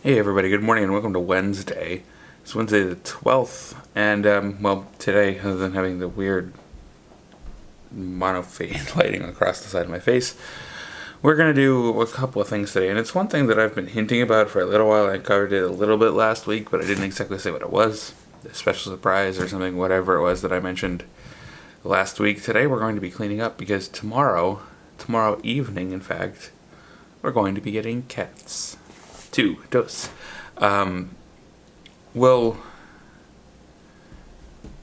Hey everybody, good morning and welcome to Wednesday. It's Wednesday the 12th, and today, other than having the weird monofade lighting across the side of my face, we're going to do a couple of things today, and it's one thing that I've been hinting about for a little while. I covered it a little bit last week, but I didn't exactly say what it was. A special surprise or something, whatever it was that I mentioned last week. Today we're going to be cleaning up because tomorrow evening, in fact, we're going to be getting cats. Dos.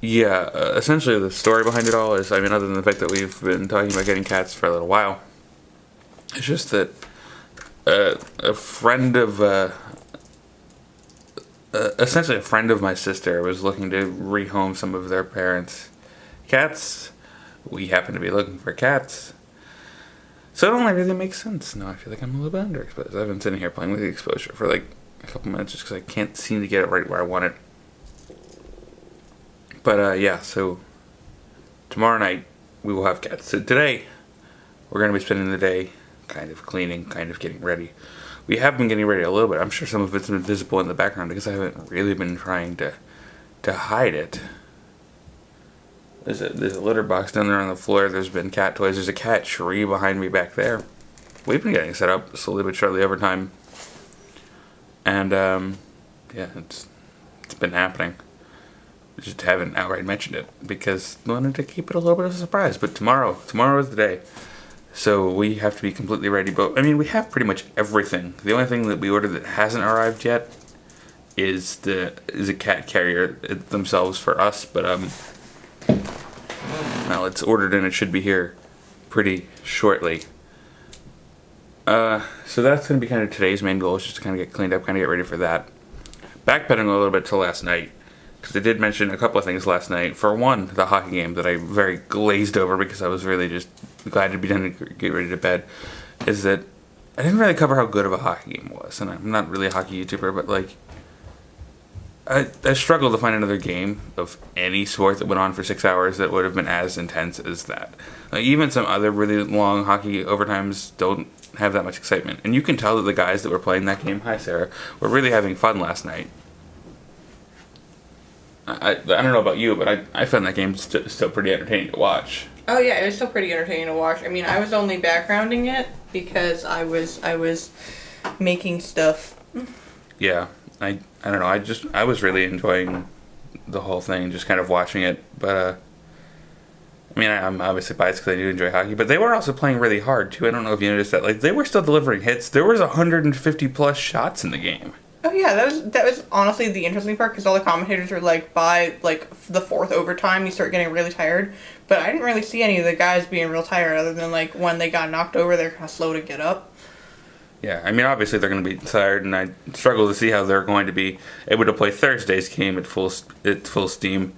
Essentially the story behind it all is, other than the fact that we've been talking about getting cats for a little while, it's just that essentially a friend of my sister was looking to rehome some of their parents' cats. We happen to be looking for cats. So it only really makes sense. Now I feel like I'm a little bit underexposed. I've been sitting here playing with the exposure for like a couple minutes just because I can't seem to get it right where I want it. But so tomorrow night we will have cats. So today we're going to be spending the day kind of cleaning, kind of getting ready. We have been getting ready a little bit. I'm sure some of it's been visible in the background because I haven't really been trying to hide it. There's a litter box down there on the floor. There's been cat toys. There's a cat tree behind me back there. We've been getting set up slowly but surely over time. And, it's been happening. We just haven't outright mentioned it because we wanted to keep it a little bit of a surprise. But tomorrow is the day. So we have to be completely ready. But, we have pretty much everything. The only thing that we ordered that hasn't arrived yet is a cat carrier themselves for us. But, it's ordered and it should be here pretty shortly. So that's going to be kind of today's main goal, is just to kind of get cleaned up, kind of get ready for that. Backpedaling a little bit to last night, because I did mention a couple of things last night. For one, the hockey game that I very glazed over because I was really just glad to be done and get ready to bed, is that I didn't really cover how good of a hockey game was. And I'm not really a hockey YouTuber, but I struggled to find another game of any sport that went on for 6 hours that would have been as intense as that. Even some other really long hockey overtimes don't have that much excitement. And you can tell that the guys that were playing that game, hi Sarah, were really having fun last night. I don't know about you, but I found that game still pretty entertaining to watch. Oh yeah, it was still pretty entertaining to watch. I was only backgrounding it because I was making stuff. Yeah. I don't know, I was really enjoying the whole thing, just kind of watching it, but, I'm obviously biased because I do enjoy hockey, but they were also playing really hard, too. I don't know if you noticed that, they were still delivering hits. There was 150 plus shots in the game. Oh yeah, that was honestly the interesting part, because all the commentators were by, the fourth overtime, you start getting really tired, but I didn't really see any of the guys being real tired, other than, when they got knocked over, they're kind of slow to get up. Yeah, obviously they're going to be tired, and I struggle to see how they're going to be able to play Thursday's game at full steam.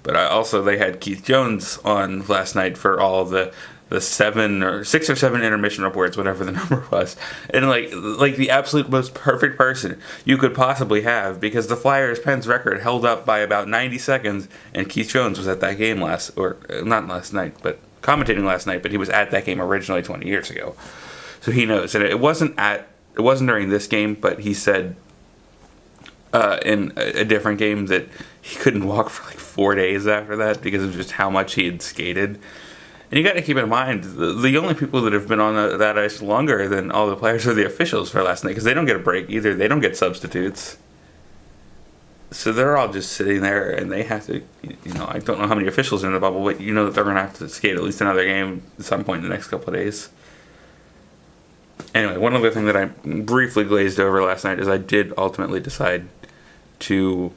But they had Keith Jones on last night for all the 6 or 7 intermission reports, whatever the number was, and the absolute most perfect person you could possibly have, because the Flyers' Pens record held up by about 90 seconds, and Keith Jones was at that game not last night, but commentating last night, but he was at that game originally 20 years ago. So he knows, and it wasn't during this game, but he said in a different game that he couldn't walk for 4 days after that because of just how much he had skated. And you got to keep in mind, the only people that have been on that ice longer than all the players are the officials for last night, because they don't get a break either. They don't get substitutes. So they're all just sitting there, and they have to, I don't know how many officials are in the bubble, but that they're going to have to skate at least another game at some point in the next couple of days. Anyway, one other thing that I briefly glazed over last night is I did ultimately decide to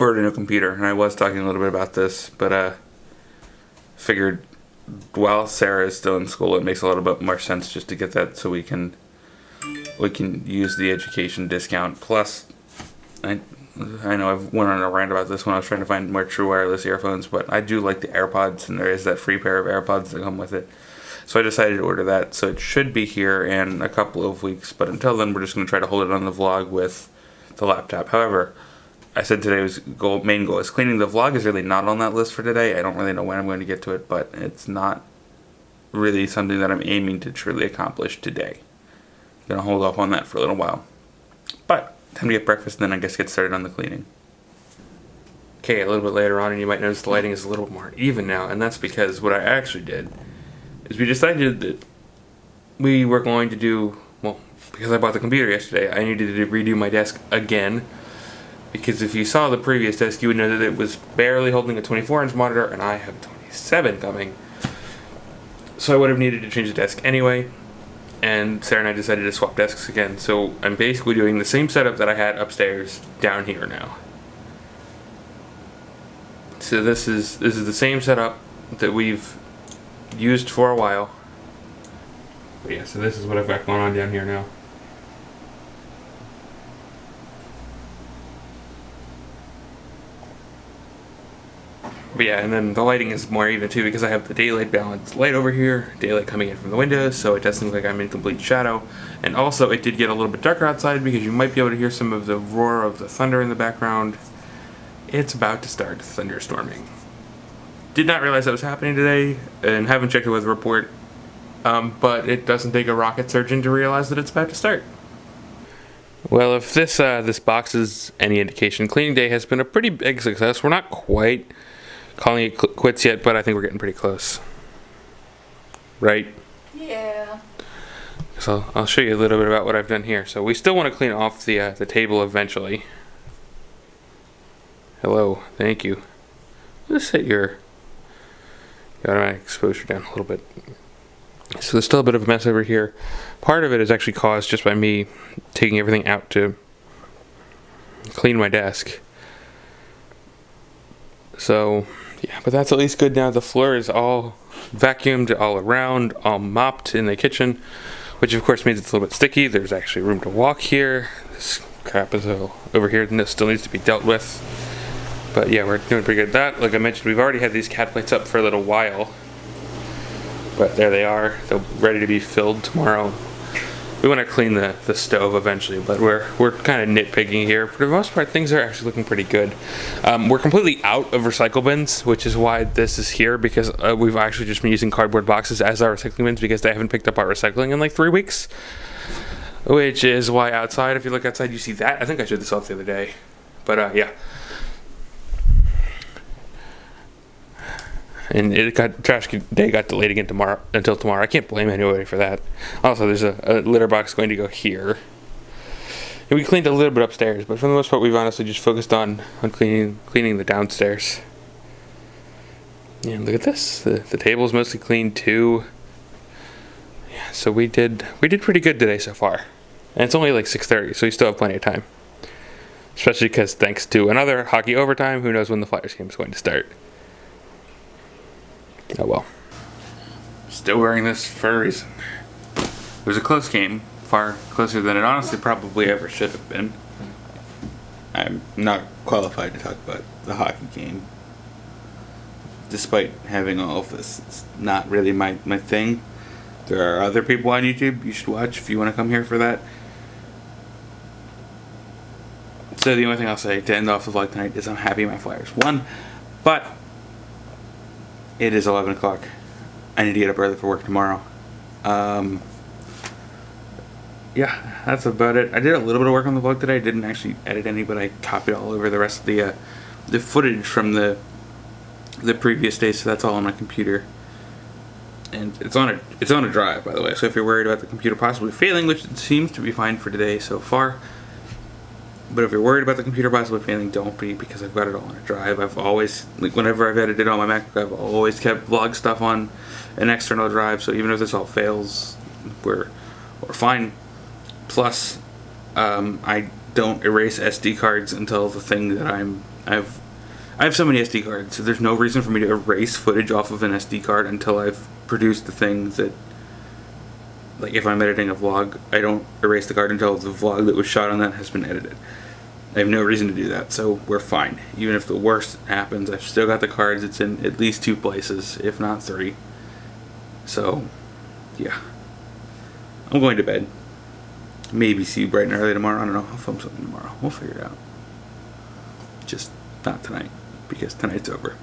order a new computer, and I was talking a little bit about this, but figured while Sarah is still in school, it makes a little bit more sense just to get that so we can use the education discount. Plus, I know I've went on a rant about this when I was trying to find more true wireless earphones, but I do like the AirPods, and there is that free pair of AirPods that come with it. So I decided to order that, so it should be here in a couple of weeks, but until then we're just going to try to hold it on the vlog with the laptop. However, I said today's main goal is cleaning. The vlog is really not on that list for today. I don't really know when I'm going to get to it, but it's not really something that I'm aiming to truly accomplish today. I'm going to hold off on that for a little while. But time to get breakfast, and then I guess get started on the cleaning. Okay, a little bit later on, and you might notice the lighting is a little more even now, and that's because what I actually did is we decided that we were going to do, well, because I bought the computer yesterday, I needed to redo my desk again, because if you saw the previous desk, you would know that it was barely holding a 24-inch monitor, and I have a 27 coming. So I would have needed to change the desk anyway, and Sarah and I decided to swap desks again. So I'm basically doing the same setup that I had upstairs down here now. So this is the same setup that we've used for a while. But yeah, so this is what I've got going on down here now. But yeah, and then the lighting is more even too because I have the daylight balanced light over here, daylight coming in from the windows, so it doesn't look like I'm in complete shadow. And also it did get a little bit darker outside because you might be able to hear some of the roar of the thunder in the background. It's about to start thunderstorming. Did not realize that was happening today and haven't checked the weather report, but it doesn't take a rocket surgeon to realize that it's about to start. Well, if this box is any indication, cleaning day has been a pretty big success. We're not quite calling it quits yet, but I think we're getting pretty close. Right? Yeah. So I'll show you a little bit about what I've done here. So we still want to clean off the table eventually. Hello, thank you. Let's set your automatic exposure down a little bit. So there's still a bit of a mess over here. Part of it is actually caused just by me taking everything out to clean my desk. So, yeah, but that's at least good now. The floor is all vacuumed all around, all mopped in the kitchen, which of course means it's a little bit sticky. There's actually room to walk here. This crap is over here, and this still needs to be dealt with. But yeah, we're doing pretty good at that. Like I mentioned, we've already had these cat plates up for a little while. But there they are. They're ready to be filled tomorrow. We want to clean the stove eventually, but we're kind of nitpicking here. For the most part, things are actually looking pretty good. We're completely out of recycle bins, which is why this is here, because we've actually just been using cardboard boxes as our recycling bins because they haven't picked up our recycling in like 3 weeks. Which is why outside, if you look outside, you see that. I think I showed this off the other day. But yeah. And trash day got delayed again until tomorrow. I can't blame anybody for that. Also, there's a litter box going to go here. And we cleaned a little bit upstairs, but for the most part, we've honestly just focused on cleaning the downstairs. And look at this. The table's mostly cleaned too. Yeah, so we did pretty good today so far. And it's only like 6:30, so we still have plenty of time. Especially because thanks to another hockey overtime, who knows when the Flyers game is going to start. Oh well. Still wearing this for a reason. It was a close game, far closer than it honestly probably ever should have been. I'm not qualified to talk about the hockey game. Despite having all of this, it's not really my thing. There are other people on YouTube you should watch if you want to come here for that. So the only thing I'll say to end off the vlog tonight is I'm happy my Flyers won, but it is 11 o'clock. I need to get up early for work tomorrow. Yeah, that's about it. I did a little bit of work on the vlog today. I didn't actually edit any, but I copied all over the rest of the footage from the previous day, so that's all on my computer. And it's on a drive, by the way. So if you're worried about the computer possibly failing, which it seems to be fine for today so far, but if you're worried about the computer possibly failing, don't be, because I've got it all on a drive. I've always, like, whenever I've edited on my MacBook, I've always kept vlog stuff on an external drive, so even if this all fails, we're fine. Plus, I don't erase SD cards until the thing that I have so many SD cards, so there's no reason for me to erase footage off of an SD card until I've produced the things that, like if I'm editing a vlog, I don't erase the card until the vlog that was shot on that has been edited. I have no reason to do that, so we're fine. Even if the worst happens, I've still got the cards. It's in at least 2 places, if not 3. So, yeah. I'm going to bed. Maybe see you bright and early tomorrow. I don't know. I'll film something tomorrow. We'll figure it out. Just not tonight, because tonight's over.